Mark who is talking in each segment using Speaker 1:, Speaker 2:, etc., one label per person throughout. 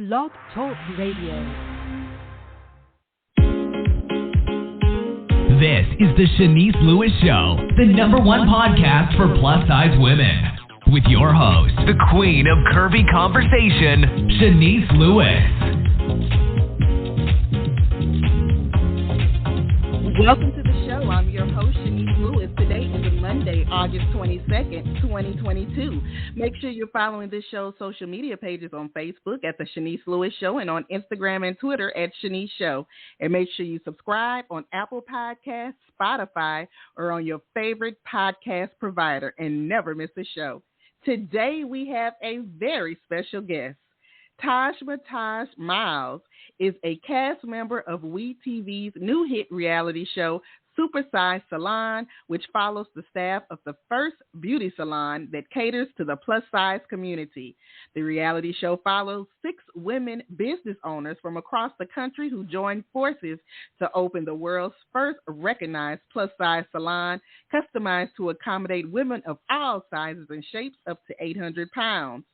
Speaker 1: Blog Talk Radio.
Speaker 2: This is the Shanice Lewis Show, the #1 podcast for plus-size women. With your host, the queen of curvy conversation, Shanice Lewis.
Speaker 3: Welcome to the show. I'm your host, Shanice Lewis. Today is Monday, August 22nd, 2022. Make sure you're following this show's social media pages on Facebook at The Shanice Lewis Show and on Instagram and Twitter at Shanice Show. And make sure you subscribe on Apple Podcasts, Spotify, or on your favorite podcast provider and never miss a show. Today we have a very special guest. StylezByTaj Myles is a cast member of WEtv's new hit reality show, Sized Salon, which follows the staff of the first beauty salon that caters to the plus-size community. The reality show follows 6 women business owners from across the country who joined forces to open the world's first recognized plus-size salon, customized to accommodate women of all sizes and shapes up to 800 pounds.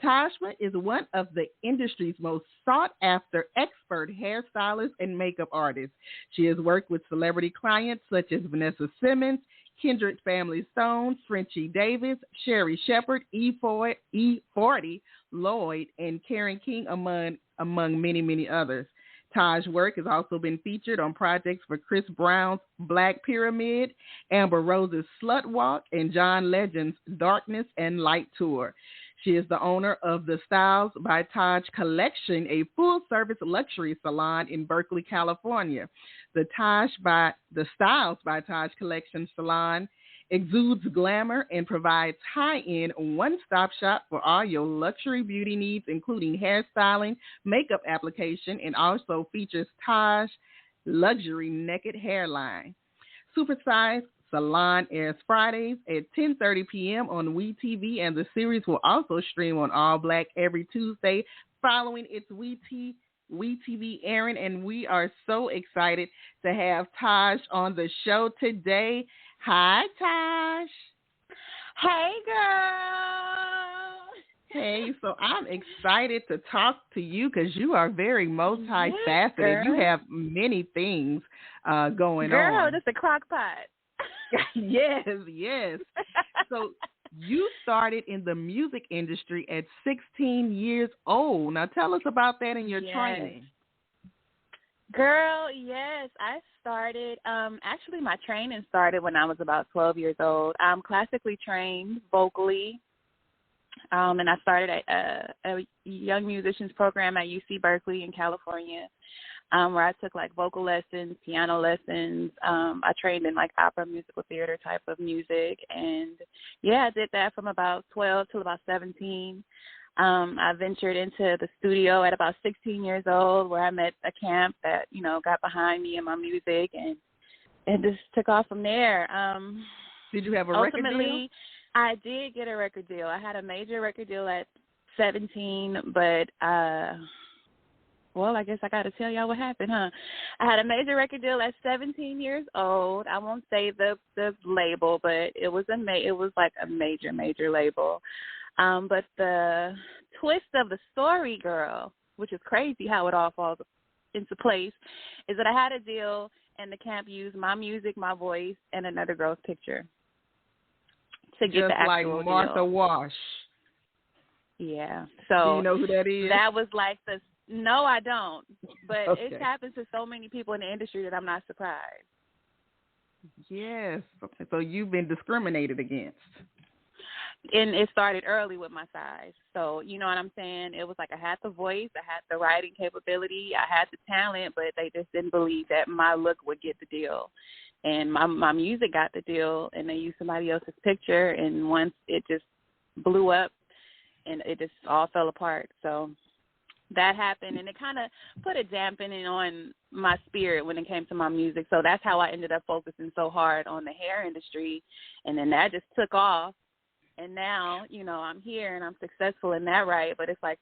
Speaker 3: Tajma is one of the industry's most sought-after expert hairstylists and makeup artists. She has worked with celebrity clients such as Vanessa Simmons, Kindred Family Soul, Frenchie Davis, Sherri Shepherd, E40, Lloyd and Karen King, among many, many others. Taj's work has also been featured on projects for Chris Brown's Black Pyramid, Amber Rose's SlutWalk, and John Legend's Darkness and Light Tour. She is the owner of the StylezByTaj Collection, a full-service luxury salon in Berkeley, California. The StylezByTaj Collection salon exudes glamour and provides high-end one-stop shop for all your luxury beauty needs, including hairstyling, makeup application, and also features Taj luxury naked hairline. Sized Salon airs Fridays at 10:30 p.m. on WEtv, and the series will also stream on All Black every Tuesday following its WEtv airing, and we are so excited to have Taj on the show today. Hi, Taj.
Speaker 4: Hey, girl.
Speaker 3: Hey, so I'm excited to talk to you because you are very multifaceted.
Speaker 4: Yes,
Speaker 3: you have many things going on.
Speaker 4: Girl, this is a crock pot.
Speaker 3: Yes. So you started in the music industry at 16 years old. Now tell us about that and your training.
Speaker 4: Girl, yes, I started, actually my training started when I was about 12 years old. I'm classically trained vocally, and I started at a young musicians program at UC Berkeley in California. Where I took like vocal lessons, piano lessons. I trained in like opera, musical theater type of music. And yeah, I did that from about 12 to about 17. I ventured into the studio at about 16 years old, where I met a camp that, got behind me and my music, and it just took off from there.
Speaker 3: Did you have a record deal?
Speaker 4: Ultimately, I did get a record deal. I had a major record deal at 17, but well, I guess I got to tell y'all what happened, huh? I had a major record deal at 17 years old. I won't say the label, but it was like a major label. But the twist of the story, girl, which is crazy how it all falls into place, is that I had a deal and the camp used my music, my voice, and another girl's picture to get
Speaker 3: just
Speaker 4: the actual
Speaker 3: like Martha
Speaker 4: deal.
Speaker 3: Wash.
Speaker 4: Yeah. So
Speaker 3: do you know who that is?
Speaker 4: That was like the... No, I don't. But
Speaker 3: okay.
Speaker 4: It's happened to so many people in the industry that I'm not surprised.
Speaker 3: Yes. So you've been discriminated against.
Speaker 4: And it started early with my size. So, you know what I'm saying? It was like I had the voice, I had the writing capability, I had the talent, but they just didn't believe that my look would get the deal. And my music got the deal, and they used somebody else's picture, and once it just blew up, and it just all fell apart. So that happened, and it kind of put a dampening on my spirit when it came to my music. So that's how I ended up focusing so hard on the hair industry, and then that just took off. And now, I'm here and I'm successful in that, right? But it's like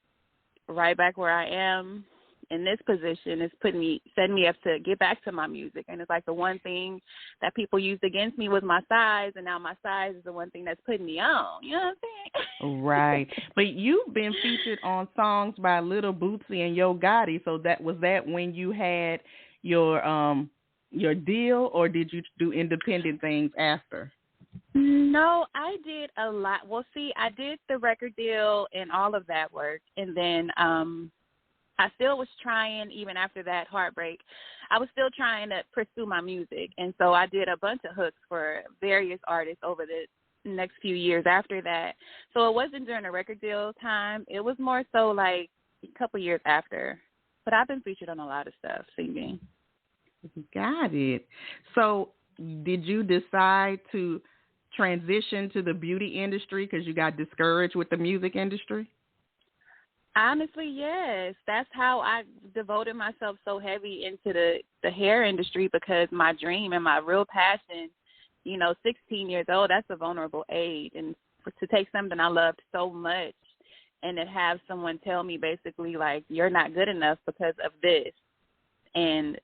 Speaker 4: right back where I am in this position is setting me up to get back to my music. And it's like the one thing that people used against me was my size, and now my size is the one thing that's putting me on. You know what I'm saying?
Speaker 3: Right. But you've been featured on songs by Little Bootsy and Yo Gotti. So was that when you had your deal, or did you do independent things after?
Speaker 4: No, I did a lot. Well, see, I did the record deal and all of that work, and then I still was trying, even after that heartbreak, I was still trying to pursue my music. And so I did a bunch of hooks for various artists over the next few years after that. So it wasn't during the record deal time. It was more so like a couple years after. But I've been featured on a lot of stuff, singing.
Speaker 3: Got it. So did you decide to transition to the beauty industry because you got discouraged with the music industry?
Speaker 4: Honestly, yes. That's how I devoted myself so heavy into the hair industry, because my dream and my real passion, 16 years old, that's a vulnerable age. And to take something I loved so much and to have someone tell me basically, like, you're not good enough because of this. And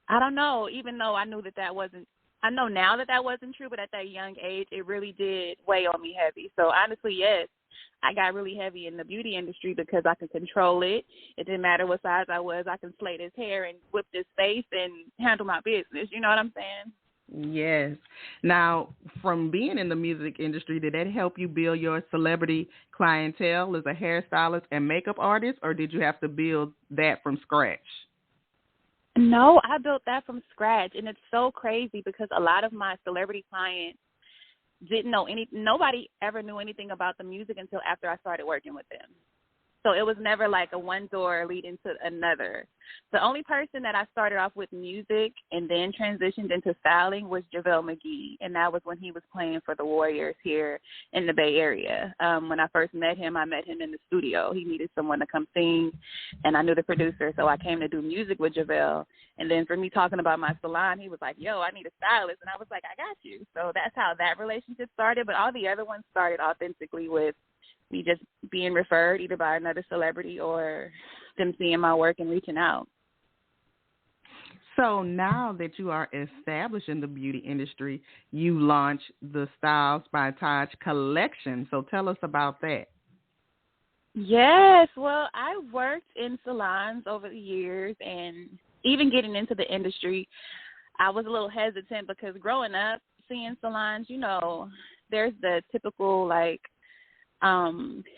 Speaker 4: I don't know, even though I knew that wasn't, I know now that wasn't true, but at that young age, it really did weigh on me heavy. So honestly, yes. I got really heavy in the beauty industry because I could control it. It didn't matter what size I was. I could slay his hair and whip his face and handle my business. You know what I'm saying?
Speaker 3: Yes. Now, from being in the music industry, did that help you build your celebrity clientele as a hairstylist and makeup artist, or did you have to build that from scratch?
Speaker 4: No, I built that from scratch, and it's so crazy because a lot of my celebrity clients didn't know nobody ever knew anything about the music until after I started working with them. So it was never like a one door leading to another. The only person that I started off with music and then transitioned into styling was JaVale McGee, and that was when he was playing for the Warriors here in the Bay Area. When I first met him, I met him in the studio. He needed someone to come sing, and I knew the producer, so I came to do music with JaVale. And then for me talking about my salon, he was like, yo, I need a stylist. And I was like, I got you. So that's how that relationship started. But all the other ones started authentically with me just being referred either by another celebrity or them seeing my work and reaching out.
Speaker 3: So now that you are established in the beauty industry, you launched the StylezByTaj Collection. So tell us about that.
Speaker 4: Yes, well, I worked in salons over the years, and even getting into the industry, I was a little hesitant because growing up, seeing salons, there's the typical,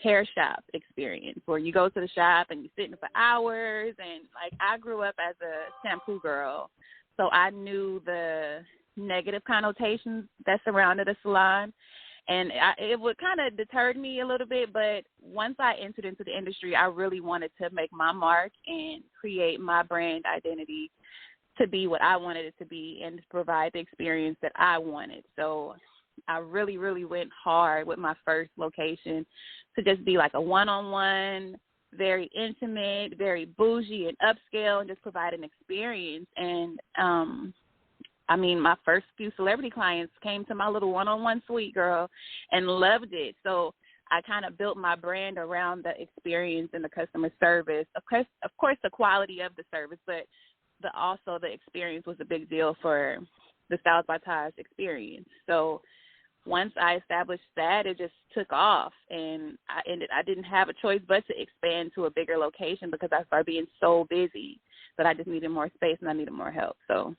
Speaker 4: hair shop experience where you go to the shop and you're sitting for hours. And I grew up as a shampoo girl, so I knew the negative connotations that surrounded a salon, and it would kind of deterred me a little bit. But once I entered into the industry, I really wanted to make my mark and create my brand identity to be what I wanted it to be and to provide the experience that I wanted. So I really, really went hard with my first location to just be like a one-on-one, very intimate, very bougie and upscale, and just provide an experience. And, my first few celebrity clients came to my little one-on-one suite, girl, and loved it. So I kind of built my brand around the experience and the customer service. Of course, the quality of the service, but also the experience was a big deal for the StylezByTaj experience. So once I established that, it just took off, and I didn't have a choice but to expand to a bigger location because I started being so busy that I just needed more space and I needed more help. So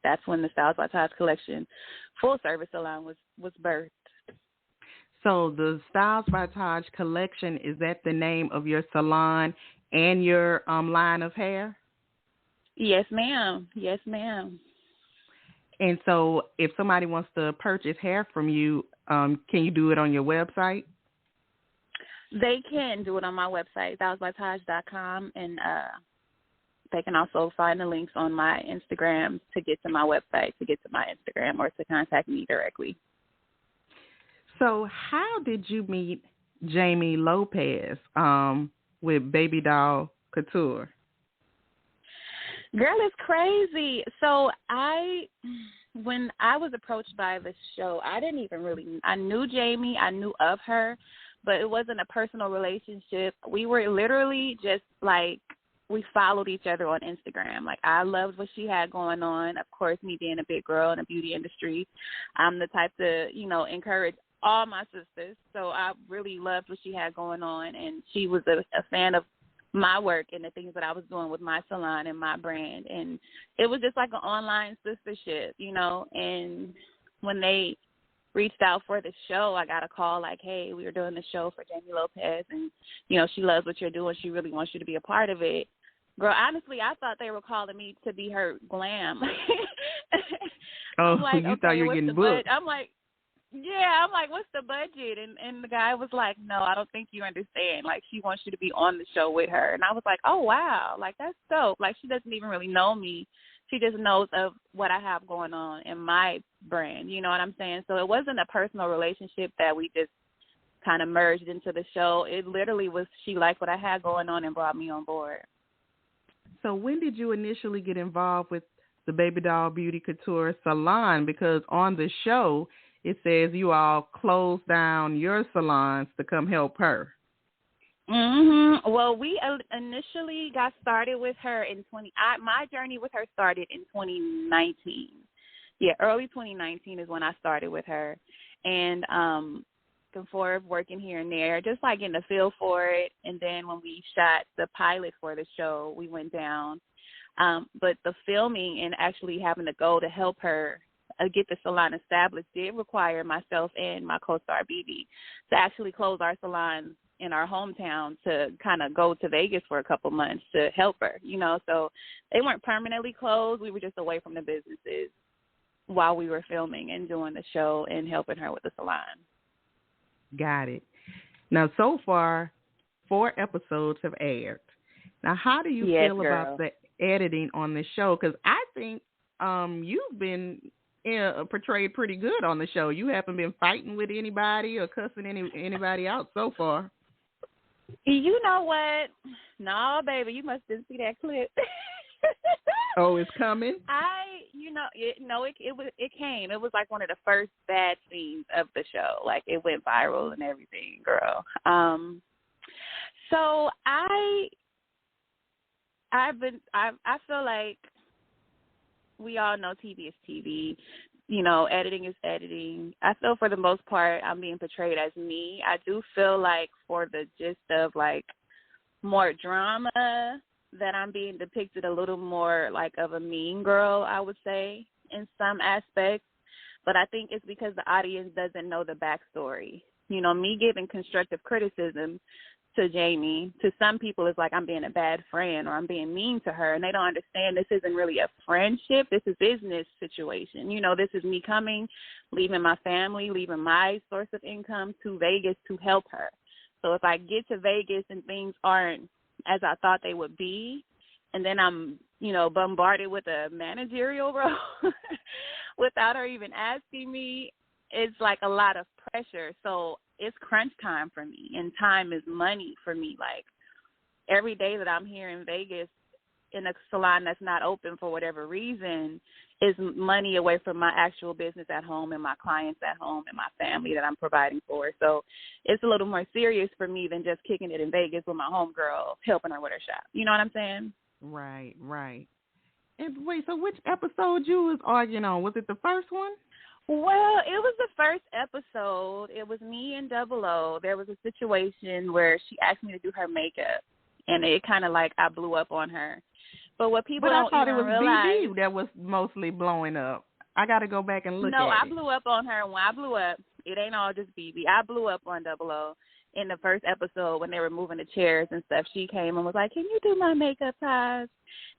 Speaker 4: that's when the StylezByTaj Collection full service salon was birthed.
Speaker 3: So the StylezByTaj Collection, is that the name of your salon and your line of hair?
Speaker 4: Yes, ma'am. Yes, ma'am.
Speaker 3: And so if somebody wants to purchase hair from you, can you do it on your website?
Speaker 4: They can do it on my website, StylezByTaj.com, and they can also find the links on my Instagram to get to my website, to get to my Instagram, or to contact me directly.
Speaker 3: So how did you meet Jamie Lopez with Baby Doll Couture?
Speaker 4: Girl, it's crazy. So when I was approached by the show, I knew Jamie, I knew of her, but it wasn't a personal relationship. We were literally just we followed each other on Instagram. Like, I loved what she had going on. Of course, me being a big girl in the beauty industry, I'm the type to, encourage all my sisters. So I really loved what she had going on, and she was a fan of my work and the things that I was doing with my salon and my brand. And it was just like an online sistership, and when they reached out for the show, I got a call like, hey, we were doing the show for Jamie Lopez, and, she loves what you're doing. She really wants you to be a part of it. Girl, honestly, I thought they were calling me to be her glam.
Speaker 3: Oh,
Speaker 4: like,
Speaker 3: you thought you were getting booked.
Speaker 4: I'm like, what's the budget? And the guy was like, no, I don't think you understand. Like, she wants you to be on the show with her. And I was like, oh, wow. Like, that's dope. Like, she doesn't even really know me. She just knows of what I have going on in my brand. You know what I'm saying? So it wasn't a personal relationship that we just kind of merged into the show. It literally was she liked what I had going on and brought me on board.
Speaker 3: So when did you initially get involved with the Baby Doll Beauty Couture Salon? Because on the show, it says you all closed down your salons to come help her.
Speaker 4: Mm-hmm. Well, we initially got started with her in my journey with her started in 2019. Yeah, early 2019 is when I started with her. And forth working here and there, just like getting a feel for it. And then when we shot the pilot for the show, we went down. But the filming and actually having to go to help her get the salon established did require myself and my co-star BB to actually close our salon in our hometown to kind of go to Vegas for a couple months to help her, So they weren't permanently closed. We were just away from the businesses while we were filming and doing the show and helping her with the salon.
Speaker 3: Got it. Now, so far, 4 episodes have aired. Now, how do you feel about the editing on the show? Because I think you've been portrayed pretty good on the show. You haven't been fighting with anybody or cussing anybody out so far.
Speaker 4: You know what? No, baby, you must didn't see that clip.
Speaker 3: Oh, it's coming?
Speaker 4: It came. It was like one of the first bad scenes of the show. Like, it went viral and everything, girl. So I feel like we all know TV is TV. Editing is editing. I feel for the most part I'm being portrayed as me. I do feel like for the gist of like more drama that I'm being depicted a little more like of a mean girl, I would say, in some aspects. But I think it's because the audience doesn't know the backstory. Me giving constructive criticism to Jamie, to some people, is like I'm being a bad friend or I'm being mean to her, and they don't understand this isn't really a friendship. This is a business situation. This is me coming, leaving my family, leaving my source of income to Vegas to help her. So if I get to Vegas and things aren't as I thought they would be, and then I'm, bombarded with a managerial role without her even asking me, it's like a lot of pressure. So it's crunch time for me, and time is money for me. Like, every day that I'm here in Vegas in a salon that's not open for whatever reason is money away from my actual business at home and my clients at home and my family that I'm providing for. So it's a little more serious for me than just kicking it in Vegas with my homegirl, helping her with her shop. You know what I'm saying?
Speaker 3: Right. And wait, so which episode you was arguing on? Was it the first one?
Speaker 4: Well, it was the first episode. It was me and Double O. There was a situation where she asked me to do her makeup, and it kind of like I blew up on her. But what people don't even realize... But I thought it was BB that was mostly blowing up. I got to go back and look at it. No, I blew up on her. When I blew up, it ain't all just BB. I blew up on Double O in the first episode when they were moving the chairs and stuff. She came and was like, can you do my makeup, Taj?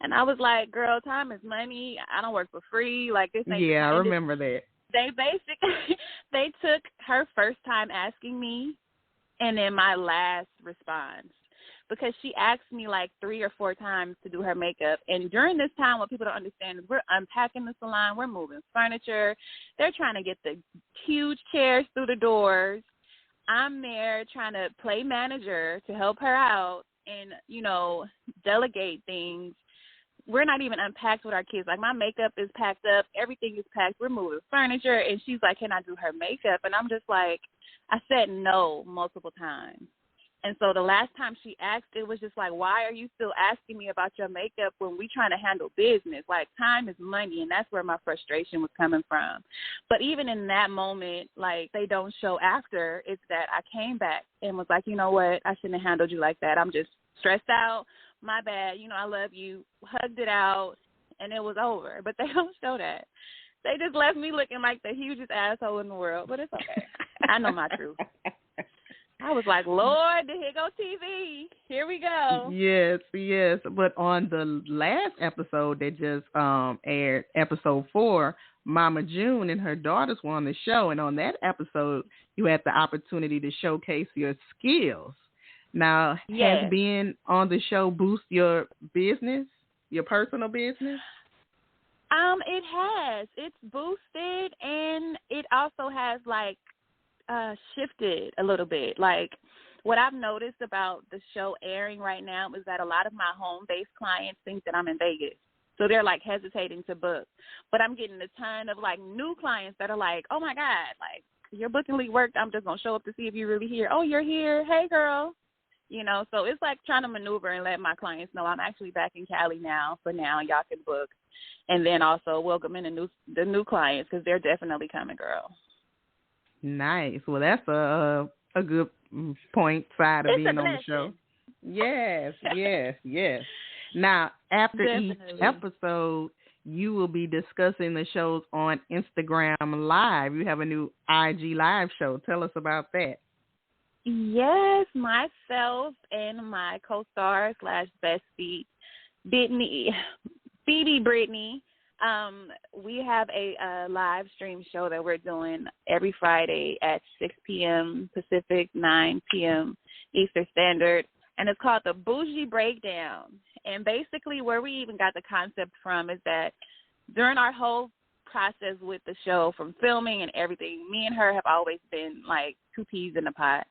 Speaker 4: And I was like, girl, time is money. I don't work for free. Like, this ain't... Yeah, I remember that. They basically, they took her first time asking me and then my last response, because she asked me like 3 or 4 times to do her makeup. And during this time, what people don't understand is we're unpacking the salon, we're moving furniture. They're trying to get the huge chairs through the doors. I'm there trying to play manager to help her out and, delegate things. We're not even unpacked with our kids. Like, my makeup is packed up. Everything is packed. We're moving furniture. And she's like, can I do her makeup? And I'm just like, I said no multiple times. And so the last time she asked, it was just like, why are you still asking me about your makeup when we trying to handle business? Like, time is money, and that's where my frustration was coming from. But even in that moment, like, they don't show after, it's that I came back and was like, you know what, I shouldn't have handled you like that. I'm just stressed out. My bad. You know, I love you. Hugged it out, and it was over. But they don't show that. They just left me looking like the hugest asshole in the world. But it's okay. I know my truth. I was like, Lord, here go TV. Here we go.
Speaker 3: Yes. But on the last episode that just aired, episode 4, Mama June and her daughters were on the show. And on that episode, you had the opportunity to showcase your skills. Now,
Speaker 4: yes.
Speaker 3: Has being on the show boost your business, your personal business?
Speaker 4: It has. It's boosted, and it also has, like, shifted a little bit. Like, what I've noticed about the show airing right now is that a lot of my home-based clients think that I'm in Vegas. So they're, like, hesitating to book. But I'm getting a ton of, like, new clients that are like, oh, my God, like, your booking lead worked. I'm just going to show up to see if you're really here. Oh, you're here. Hey, girl. You know, so it's like trying to maneuver and let my clients know I'm actually back in Cali now. For now, y'all can book. And then also welcoming the new clients, because they're definitely coming, girl.
Speaker 3: Nice. Well, that's a good point side of being on the show. Yes. Now, after each episode, you will be discussing the shows on Instagram Live. You have a new IG Live show. Tell us about that.
Speaker 4: Yes, myself and my co-star / bestie, Phoebe Brittany. We have a live stream show that we're doing every Friday at 6 p.m. Pacific, 9 p.m. Eastern Standard, and it's called the Bougie Breakdown. And basically where we even got the concept from is that during our whole process with the show, from filming and everything, me and her have always been like two peas in a pot.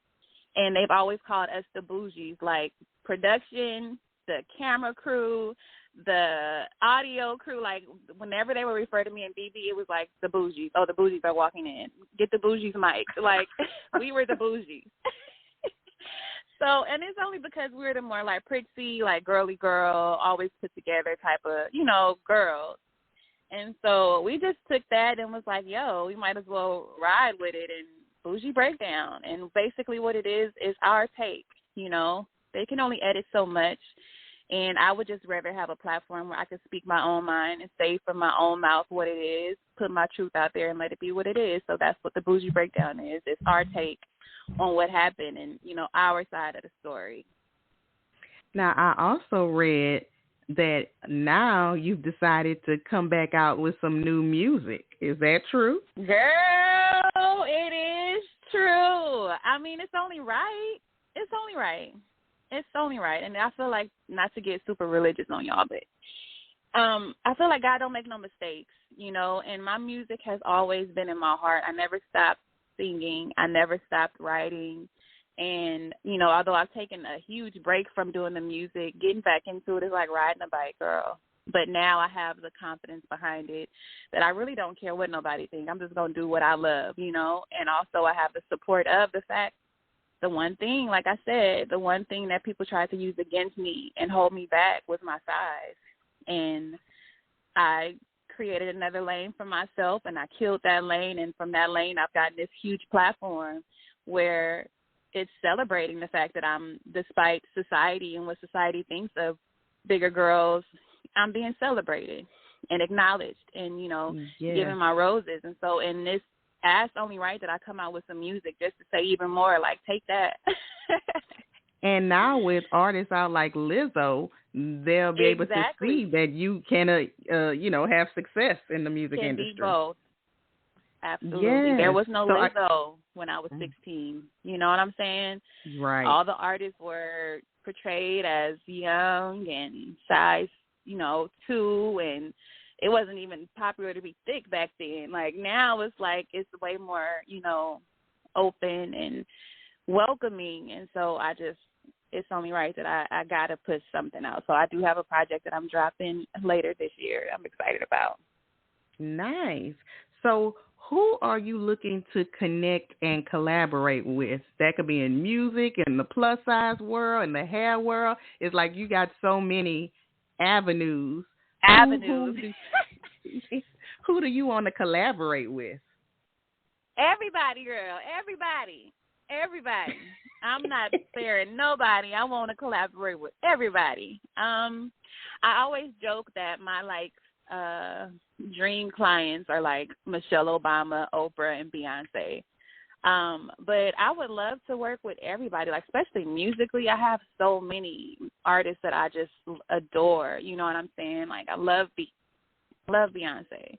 Speaker 4: And they've always called us the bougies, like production, the camera crew, the audio crew. Like, whenever they would refer to me and BB, it was like the bougies. Oh, the bougies are walking in. Get the bougies mic. Like, we were the bougies. So, and it's only because we were the more like prissy, like girly girl, always put together type of, you know, girls. And so we just took that and was like, yo, we might as well ride with it and Bougie Breakdown. And basically what it is our take, you know. They can only edit so much. And I would just rather have a platform where I could speak my own mind and say from my own mouth what it is, put my truth out there and let it be what it is. So that's what the Bougie Breakdown is. It's our take on what happened and, you know, our side of the story.
Speaker 3: Now, I also read that now you've decided to come back out with some new music. Is that true?
Speaker 4: Girl, it is true. I mean, it's only right. It's only right. It's only right. And I feel like, not to get super religious on y'all, but I feel like God don't make no mistakes, you know, and my music has always been in my heart. I never stopped singing. I never stopped writing. And, you know, although I've taken a huge break from doing the music, getting back into it is like riding a bike, girl. But now I have the confidence behind it that I really don't care what nobody thinks. I'm just going to do what I love, you know. And also I have the support of the fact, the one thing, like I said, the one thing that people tried to use against me and hold me back was my size. And I created another lane for myself, and I killed that lane. And from that lane, I've gotten this huge platform where it's celebrating the fact that I'm, despite society and what society thinks of bigger girls, I'm being celebrated and acknowledged and, you know, given my roses. And so in this ass only right that I come out with some music just to say even more, like, take that.
Speaker 3: And now with artists out like Lizzo, they'll be able to see that you can, you know, have success in the music industry.
Speaker 4: Be both. Absolutely.
Speaker 3: Yes.
Speaker 4: There was no Lizzo when I was 16. You know what I'm saying?
Speaker 3: Right.
Speaker 4: All the artists were portrayed as young and size, you know, 2, and it wasn't even popular to be thick back then. Like, now it's like it's way more, you know, open and welcoming. And so it's only right that I got to put something out. So I do have a project that I'm dropping later this year I'm excited about.
Speaker 3: Nice. So who are you looking to connect and collaborate with? That could be in music, in the plus size world, in the hair world. It's like you got so many avenues. Who do you want to collaborate with?
Speaker 4: Everybody, girl. Everybody. I'm not sparing nobody. I want to collaborate with everybody. I always joke that my dream clients are like Michelle Obama, Oprah, and Beyonce. But I would love to work with everybody, like especially musically. I have so many artists that I just adore. You know what I'm saying? Like I love Beyonce,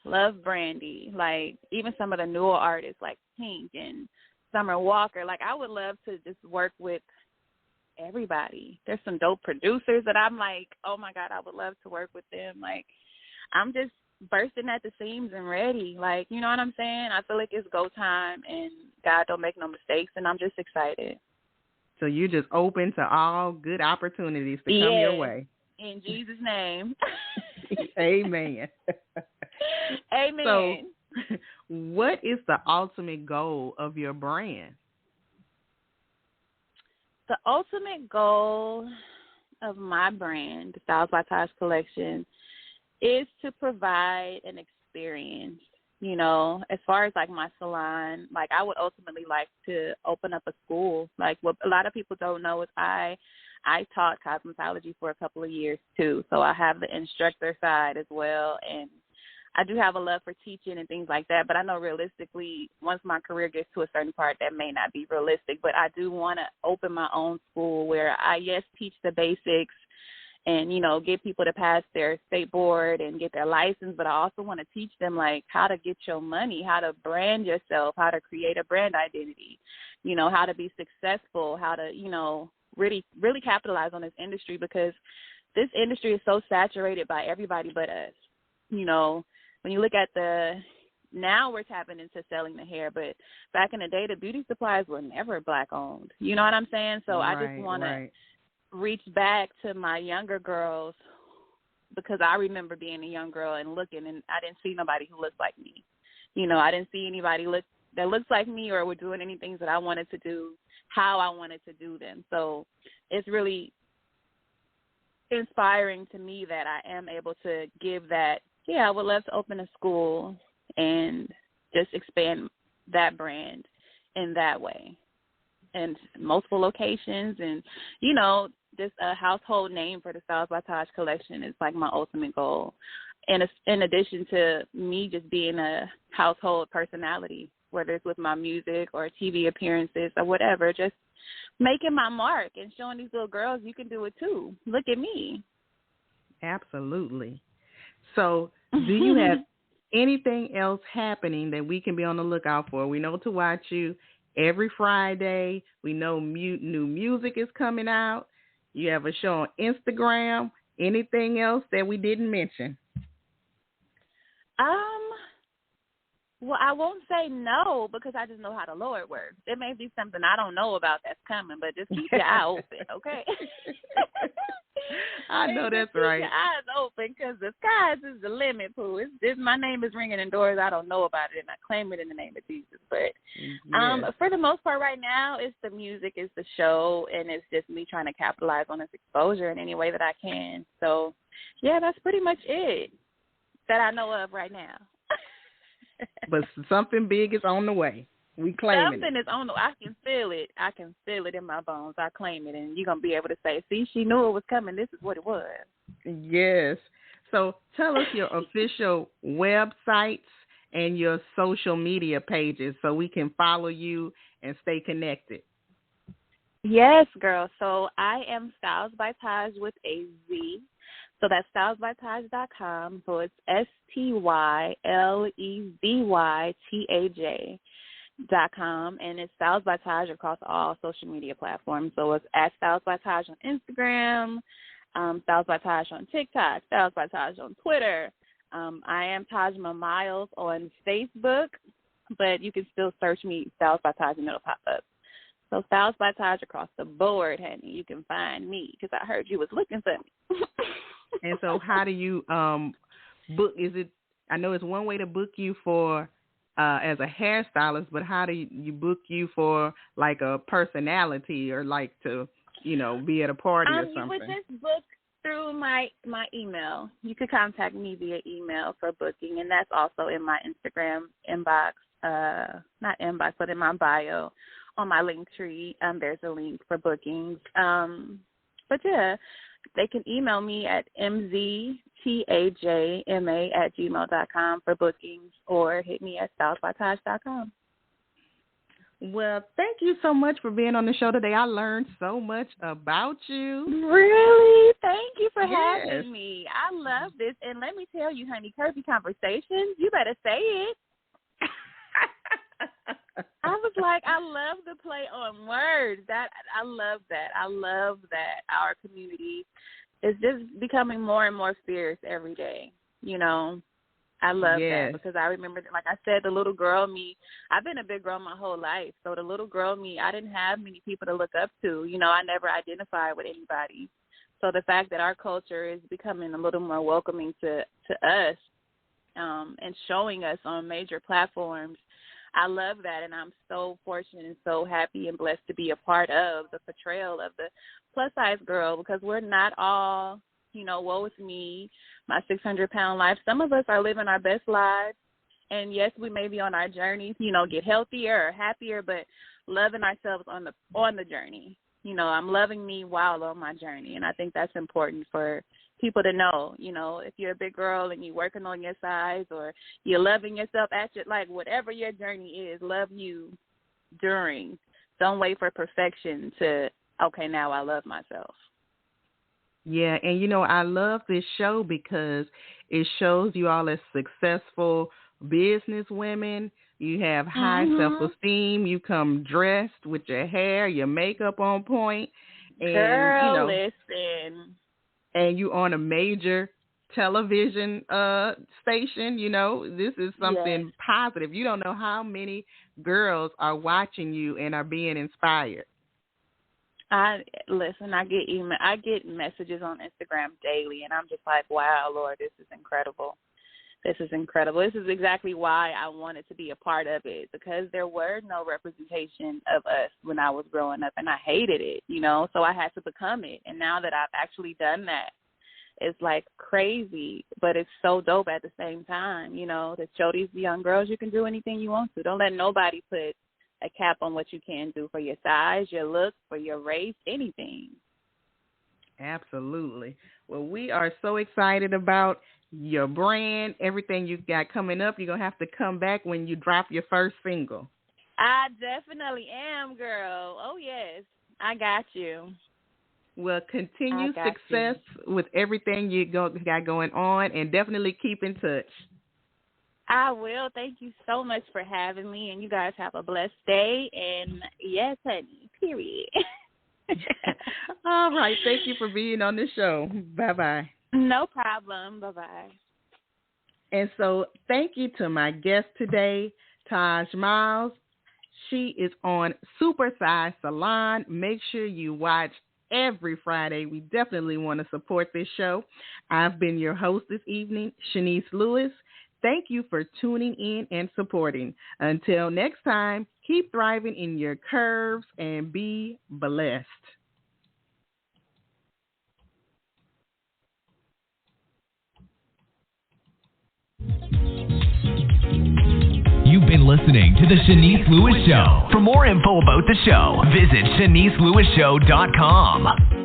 Speaker 4: love Brandy, like even some of the newer artists like Pink and Summer Walker. Like I would love to just work with everybody. There's some dope producers that I'm like, oh my God, I would love to work with them. Like I'm just bursting at the seams and ready. Like, you know what I'm saying? I feel like it's go time and God don't make no mistakes, and I'm just excited. So
Speaker 3: you're just open to all good opportunities to come your way.
Speaker 4: In Jesus' name.
Speaker 3: Amen.
Speaker 4: Amen.
Speaker 3: So what is the ultimate goal of your brand?
Speaker 4: The ultimate goal of my brand, the StylezByTaj Collection, is to provide an experience. You know, as far as like my salon, like I would ultimately like to open up a school. Like what a lot of people don't know is I taught cosmetology for a couple of years too. So I have the instructor side as well, and I do have a love for teaching and things like that. But I know realistically, once my career gets to a certain part, that may not be realistic. But I do want to open my own school where I, teach the basics and, you know, get people to pass their state board and get their license. But I also want to teach them, like, how to get your money, how to brand yourself, how to create a brand identity, you know, how to be successful, how to, you know, really, really capitalize on this industry, because this industry is so saturated by everybody but us. You know, when you look at now we're tapping into selling the hair, but back in the day, the beauty supplies were never Black owned. You know what I'm saying? So I just want to reach back to my younger girls, because I remember being a young girl and looking, and I didn't see nobody who looked like me. You know, I didn't see anybody that looks like me or were doing any things that I wanted to do, how I wanted to do them. So it's really inspiring to me that I am able to give that. Yeah, I would love to open a school and just expand that brand in that way, and multiple locations, and, you know, just a household name for the StylezByTaj Collection is like my ultimate goal. And in addition to me just being a household personality, whether it's with my music or TV appearances or whatever, just making my mark and showing these little girls you can do it too. Look at me.
Speaker 3: Absolutely. So do you have anything else happening that we can be on the lookout for? We know to watch you every Friday. We know new music is coming out. You have a show on Instagram. Anything else that we didn't mention?
Speaker 4: Well, I won't say no, because I just know how the Lord works. It may be something I don't know about that's coming, but just keep your eye open, okay?
Speaker 3: I know that's right.
Speaker 4: Keep your eyes open, because the skies is the limit, Pooh. My name is ringing in doors. I don't know about it, and I claim it in the name of Jesus. But for the most part right now, it's the music, it's the show, and it's just me trying to capitalize on this exposure in any way that I can. So, yeah, that's pretty much it that I know of right now.
Speaker 3: But something big is on the way. We claim it.
Speaker 4: Something is on the way. I can feel it. I can feel it in my bones. I claim it, and you're going to be able to say, see, she knew it was coming. This is what it was.
Speaker 3: Yes. So tell us your official websites and your social media pages so we can follow you and stay connected.
Speaker 4: Yes, girl. So I am StylezByTaj with a Z. So that's StylezByTaj.com. So it's StylezByTaj.com. And it's StylezByTaj across all social media platforms. So it's at StylezByTaj on Instagram, StylezByTaj on TikTok, StylezByTaj on Twitter. I am Tajma Myles on Facebook, but you can still search me StylezByTaj and it'll pop up. So StylezByTaj across the board, honey. You can find me, because I heard you was looking for me.
Speaker 3: And so how do you book? I know it's one way to book you for as a hairstylist, but how do you book you for like a personality or like to, be at a party or something?
Speaker 4: You would just book through my email. You could contact me via email for booking, and that's also in my Instagram inbox, not inbox, but in my bio on my link tree. There's a link for bookings. But yeah, they can email me at mztajma@gmail.com for bookings, or hit me at StylezByTaj.com.
Speaker 3: Well, thank you so much for being on the show today. I learned so much about you.
Speaker 4: Really? Thank you for having me. I love this. And let me tell you, honey, Curvy Conversations, you better say it. I was like, I love the play on words. I love that. I love that our community is just becoming more and more fierce every day, I love that because I remember, like I said, the little girl me, I've been a big girl my whole life. So the little girl me, I didn't have many people to look up to. I never identified with anybody. So the fact that our culture is becoming a little more welcoming to us and showing us on major platforms, I love that. And I'm so fortunate and so happy and blessed to be a part of the portrayal of the plus-size girl, because we're not all, woe is me, my 600-pound life. Some of us are living our best lives, and yes, we may be on our journey, get healthier or happier, but loving ourselves on the journey. I'm loving me while on my journey, and I think that's important for people to know. If you're a big girl and you're working on your size, or you're loving yourself whatever your journey is, love you during. Don't wait for perfection to, okay, now I love myself.
Speaker 3: Yeah, and I love this show because it shows you all as successful business women. You have high self-esteem. You come dressed with your hair, your makeup on point. And,
Speaker 4: girl, listen.
Speaker 3: And you on a major television station. This is something positive. You don't know how many girls are watching you and are being inspired.
Speaker 4: I get messages on Instagram daily, and I'm just like, wow, Lord, this is incredible. This is incredible. This is exactly why I wanted to be a part of it, because there were no representation of us when I was growing up, and I hated it, so I had to become it. And now that I've actually done that, it's like crazy, but it's so dope at the same time, to show these young girls you can do anything you want to. Don't let nobody put a cap on what you can do for your size, your look, for your race, anything.
Speaker 3: Absolutely. Well, we are so excited about your brand, everything you got coming up. You're going to have to come back when you drop your first single.
Speaker 4: I definitely am, girl. Oh, yes. I got you.
Speaker 3: Well, continue success with everything you got going on, and definitely keep in touch.
Speaker 4: I will. Thank you so much for having me, and you guys have a blessed day. And yes, honey, period.
Speaker 3: All right. Thank you for being on the show. Bye-bye.
Speaker 4: No problem. Bye-bye.
Speaker 3: And so thank you to my guest today, Taj Myles. She is on Sized Salon. Make sure you watch every Friday. We definitely want to support this show. I've been your host this evening, Shanice Lewis. Thank you for tuning in and supporting. Until next time, keep thriving in your curves and be blessed.
Speaker 2: You've been listening to The Shanice Lewis Show. For more info about the show, visit ShaniceLewisShow.com.